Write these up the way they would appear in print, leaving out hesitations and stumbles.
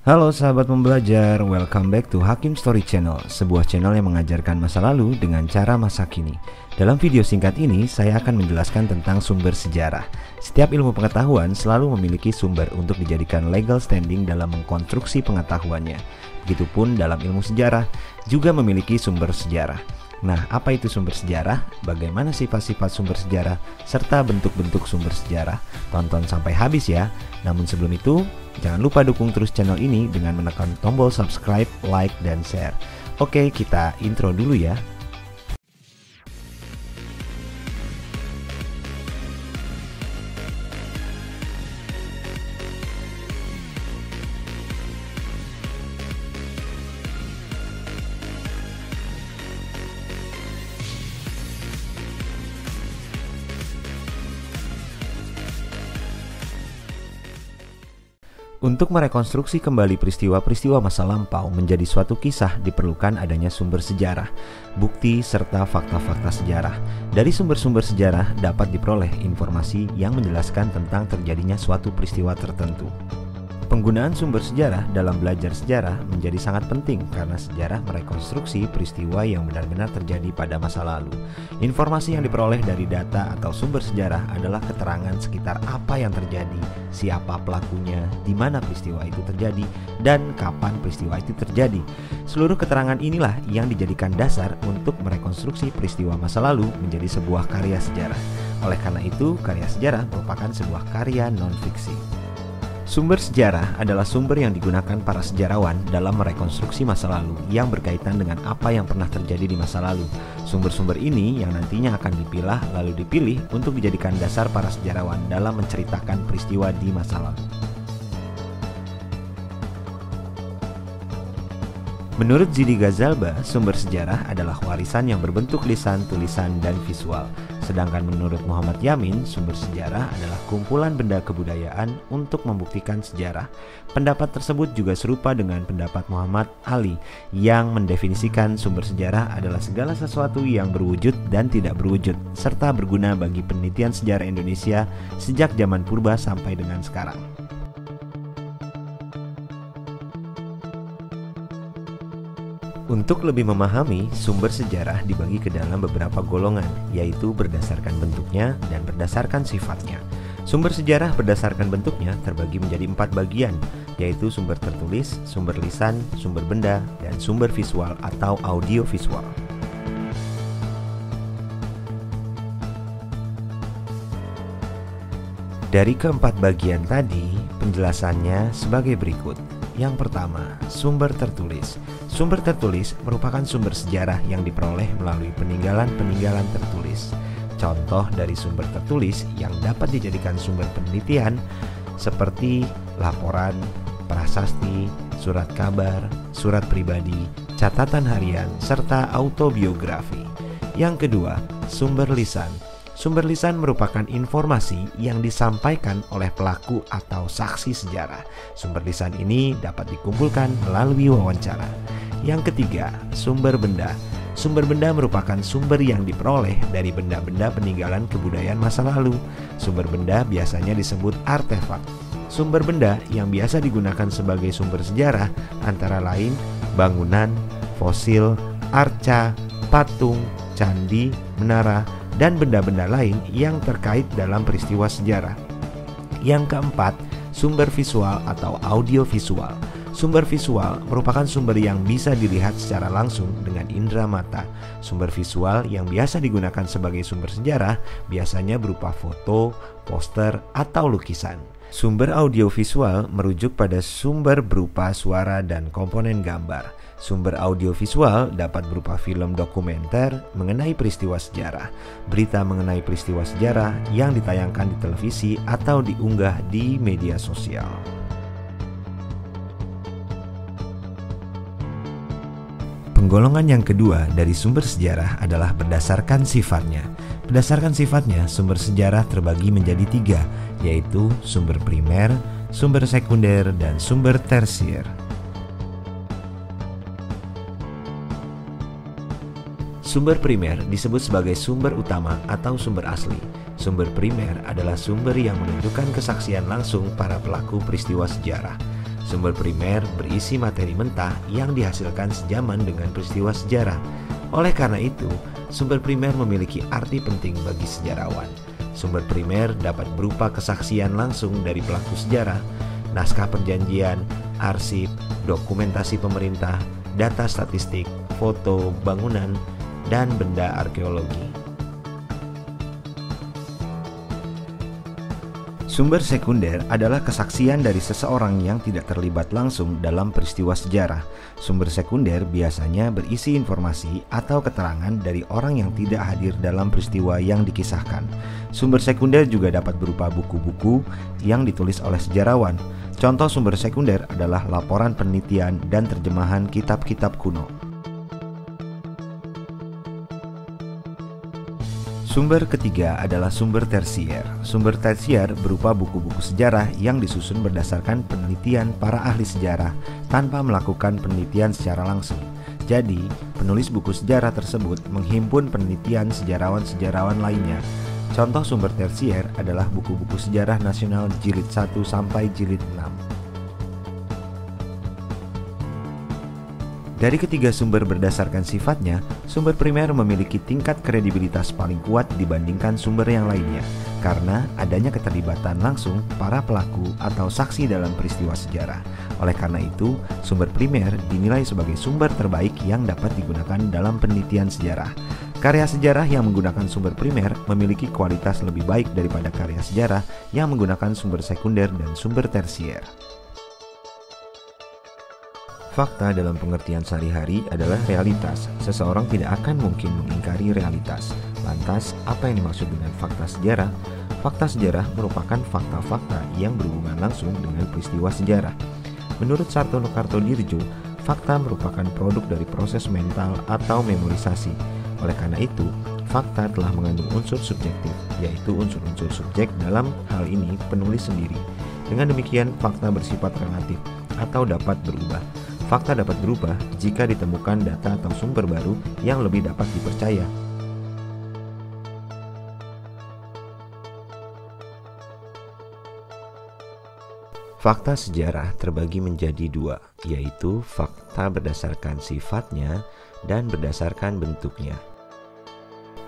Halo sahabat pembelajar, welcome back to Hakim Story Channel, sebuah channel yang mengajarkan masa lalu dengan cara masa kini. Dalam video singkat ini, saya akan menjelaskan tentang sumber sejarah. Setiap ilmu pengetahuan selalu memiliki sumber untuk dijadikan legal standing dalam mengkonstruksi pengetahuannya. Begitupun dalam ilmu sejarah, juga memiliki sumber sejarah. Nah, apa itu sumber sejarah? Bagaimana sifat-sifat sumber sejarah? Serta bentuk-bentuk sumber sejarah? Tonton sampai habis ya. Namun sebelum itu, jangan lupa dukung terus channel ini dengan menekan tombol subscribe, like, dan share. Oke, kita intro dulu ya. Untuk merekonstruksi kembali peristiwa-peristiwa masa lampau menjadi suatu kisah diperlukan adanya sumber sejarah, bukti, serta fakta-fakta sejarah. Dari sumber-sumber sejarah dapat diperoleh informasi yang menjelaskan tentang terjadinya suatu peristiwa tertentu. Penggunaan sumber sejarah dalam belajar sejarah menjadi sangat penting karena sejarah merekonstruksi peristiwa yang benar-benar terjadi pada masa lalu. Informasi yang diperoleh dari data atau sumber sejarah adalah keterangan sekitar apa yang terjadi, siapa pelakunya, di mana peristiwa itu terjadi, dan kapan peristiwa itu terjadi. Seluruh keterangan inilah yang dijadikan dasar untuk merekonstruksi peristiwa masa lalu menjadi sebuah karya sejarah. Oleh karena itu, karya sejarah merupakan sebuah karya non-fiksi. Sumber sejarah adalah sumber yang digunakan para sejarawan dalam merekonstruksi masa lalu yang berkaitan dengan apa yang pernah terjadi di masa lalu. Sumber-sumber ini yang nantinya akan dipilah lalu dipilih untuk dijadikan dasar para sejarawan dalam menceritakan peristiwa di masa lalu. Menurut Zidi Ghazalba, sumber sejarah adalah warisan yang berbentuk lisan, tulisan, dan visual. Sedangkan menurut Muhammad Yamin, sumber sejarah adalah kumpulan benda kebudayaan untuk membuktikan sejarah. Pendapat tersebut juga serupa dengan pendapat Muhammad Ali yang mendefinisikan sumber sejarah adalah segala sesuatu yang berwujud dan tidak berwujud, serta berguna bagi penelitian sejarah Indonesia sejak zaman purba sampai dengan sekarang. Untuk lebih memahami, sumber sejarah dibagi ke dalam beberapa golongan, yaitu berdasarkan bentuknya dan berdasarkan sifatnya. Sumber sejarah berdasarkan bentuknya terbagi menjadi 4 bagian, yaitu sumber tertulis, sumber lisan, sumber benda, dan sumber visual atau audiovisual. Dari keempat bagian tadi, penjelasannya sebagai berikut. Yang pertama, sumber tertulis. Sumber tertulis merupakan sumber sejarah yang diperoleh melalui peninggalan-peninggalan tertulis. Contoh dari sumber tertulis yang dapat dijadikan sumber penelitian seperti laporan, prasasti, surat kabar, surat pribadi, catatan harian, serta autobiografi. Yang kedua, sumber lisan. Sumber lisan merupakan informasi yang disampaikan oleh pelaku atau saksi sejarah. Sumber lisan ini dapat dikumpulkan melalui wawancara. Yang ketiga, sumber benda. Sumber benda merupakan sumber yang diperoleh dari benda-benda peninggalan kebudayaan masa lalu. Sumber benda biasanya disebut artefak. Sumber benda yang biasa digunakan sebagai sumber sejarah antara lain bangunan, fosil, arca, patung, candi, menara, dan benda-benda lain yang terkait dalam peristiwa sejarah. Yang keempat, sumber visual atau audiovisual. Sumber visual merupakan sumber yang bisa dilihat secara langsung dengan indera mata. Sumber visual yang biasa digunakan sebagai sumber sejarah biasanya berupa foto, poster, atau lukisan. Sumber audiovisual merujuk pada sumber berupa suara dan komponen gambar. Sumber audiovisual dapat berupa film dokumenter mengenai peristiwa sejarah, berita mengenai peristiwa sejarah yang ditayangkan di televisi atau diunggah di media sosial. Penggolongan yang kedua dari sumber sejarah adalah berdasarkan sifatnya. Berdasarkan sifatnya, sumber sejarah terbagi menjadi 3, yaitu sumber primer, sumber sekunder, dan sumber tersier. Sumber primer disebut sebagai sumber utama atau sumber asli. Sumber primer adalah sumber yang menunjukkan kesaksian langsung para pelaku peristiwa sejarah. Sumber primer berisi materi mentah yang dihasilkan sejaman dengan peristiwa sejarah. Oleh karena itu, sumber primer memiliki arti penting bagi sejarawan. Sumber primer dapat berupa kesaksian langsung dari pelaku sejarah, naskah perjanjian, arsip, dokumentasi pemerintah, data statistik, foto, bangunan, dan benda arkeologi. Sumber sekunder adalah kesaksian dari seseorang yang tidak terlibat langsung dalam peristiwa sejarah. Sumber sekunder biasanya berisi informasi atau keterangan dari orang yang tidak hadir dalam peristiwa yang dikisahkan. Sumber sekunder juga dapat berupa buku-buku yang ditulis oleh sejarawan. Contoh sumber sekunder adalah laporan penelitian dan terjemahan kitab-kitab kuno. Sumber ketiga adalah sumber tersier. Sumber tersier berupa buku-buku sejarah yang disusun berdasarkan penelitian para ahli sejarah tanpa melakukan penelitian secara langsung. Jadi, penulis buku sejarah tersebut menghimpun penelitian sejarawan-sejarawan lainnya. Contoh sumber tersier adalah buku-buku sejarah nasional jilid 1 sampai jilid 6. Dari ketiga sumber berdasarkan sifatnya, sumber primer memiliki tingkat kredibilitas paling kuat dibandingkan sumber yang lainnya karena adanya keterlibatan langsung para pelaku atau saksi dalam peristiwa sejarah. Oleh karena itu, sumber primer dinilai sebagai sumber terbaik yang dapat digunakan dalam penelitian sejarah. Karya sejarah yang menggunakan sumber primer memiliki kualitas lebih baik daripada karya sejarah yang menggunakan sumber sekunder dan sumber tersier. Fakta dalam pengertian sehari-hari adalah realitas. Seseorang tidak akan mungkin mengingkari realitas. Lantas, apa yang dimaksud dengan fakta sejarah? Fakta sejarah merupakan fakta-fakta yang berhubungan langsung dengan peristiwa sejarah. Menurut Sartono Kartodirjo, fakta merupakan produk dari proses mental atau memorisasi. Oleh karena itu, fakta telah mengandung unsur subjektif, yaitu unsur-unsur subjek dalam hal ini penulis sendiri. Dengan demikian, fakta bersifat relatif atau dapat berubah. Fakta dapat berubah jika ditemukan data atau sumber baru yang lebih dapat dipercaya. Fakta sejarah terbagi menjadi dua, yaitu fakta berdasarkan sifatnya dan berdasarkan bentuknya.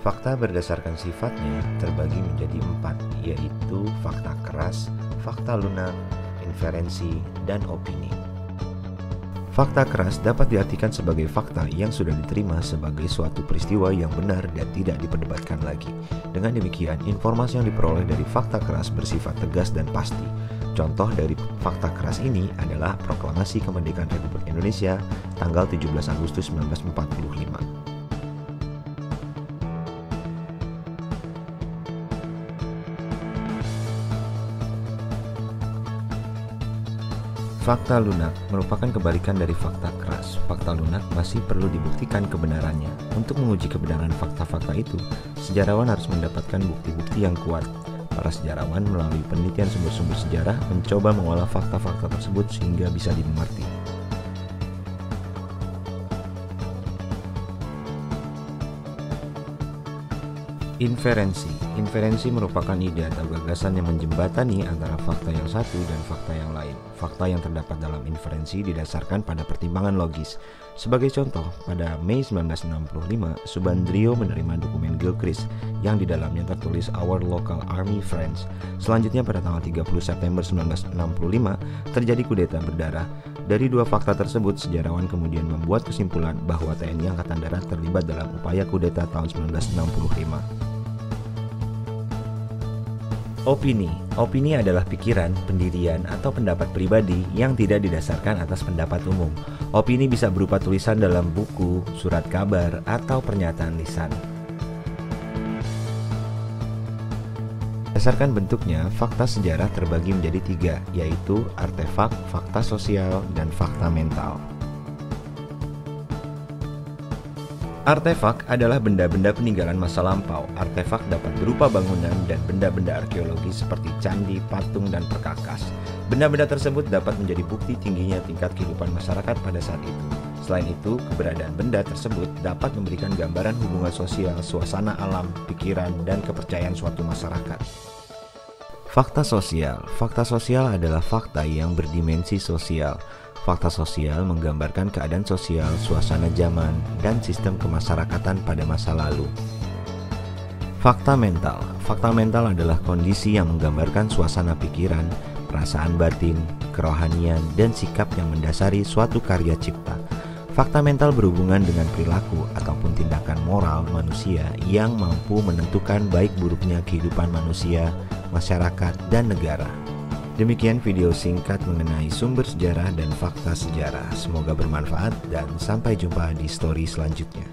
Fakta berdasarkan sifatnya terbagi menjadi 4, yaitu fakta keras, fakta lunak, inferensi, dan opini. Fakta keras dapat diartikan sebagai fakta yang sudah diterima sebagai suatu peristiwa yang benar dan tidak diperdebatkan lagi. Dengan demikian, informasi yang diperoleh dari fakta keras bersifat tegas dan pasti. Contoh dari fakta keras ini adalah Proklamasi Kemerdekaan Republik Indonesia tanggal 17 Agustus 1945. Fakta lunak merupakan kebalikan dari fakta keras. Fakta lunak masih perlu dibuktikan kebenarannya. Untuk menguji kebenaran fakta-fakta itu, sejarawan harus mendapatkan bukti-bukti yang kuat. Para sejarawan melalui penelitian sumber-sumber sejarah mencoba mengolah fakta-fakta tersebut sehingga bisa dimengerti. Inferensi merupakan ide atau gagasan yang menjembatani antara fakta yang satu dan fakta yang lain. Fakta yang terdapat dalam inferensi didasarkan pada pertimbangan logis. Sebagai contoh, pada Mei 1965, Subandrio menerima dokumen Gilchrist yang di dalamnya tertulis Our Local Army Friends. Selanjutnya pada tanggal 30 September 1965, terjadi kudeta berdarah. Dari dua fakta tersebut, sejarawan kemudian membuat kesimpulan bahwa TNI Angkatan Darat terlibat dalam upaya kudeta tahun 1965. Opini adalah pikiran, pendirian, atau pendapat pribadi yang tidak didasarkan atas pendapat umum. Opini bisa berupa tulisan dalam buku, surat kabar, atau pernyataan lisan. Berdasarkan bentuknya, fakta sejarah terbagi menjadi 3, yaitu artefak, fakta sosial, dan fakta mental. Artefak adalah benda-benda peninggalan masa lampau. Artefak dapat berupa bangunan dan benda-benda arkeologi seperti candi, patung, dan perkakas. Benda-benda tersebut dapat menjadi bukti tingginya tingkat kehidupan masyarakat pada saat itu. Selain itu, keberadaan benda tersebut dapat memberikan gambaran hubungan sosial, suasana alam, pikiran, dan kepercayaan suatu masyarakat. Fakta sosial. Fakta sosial adalah fakta yang berdimensi sosial. Fakta sosial menggambarkan keadaan sosial, suasana zaman, dan sistem kemasyarakatan pada masa lalu. Fakta mental. Fakta mental adalah kondisi yang menggambarkan suasana pikiran, perasaan batin, kerohanian, dan sikap yang mendasari suatu karya cipta. Fakta mental berhubungan dengan perilaku ataupun tindakan moral manusia yang mampu menentukan baik buruknya kehidupan manusia, masyarakat, dan negara. Demikian video singkat mengenai sumber sejarah dan fakta sejarah. Semoga bermanfaat dan sampai jumpa di story selanjutnya.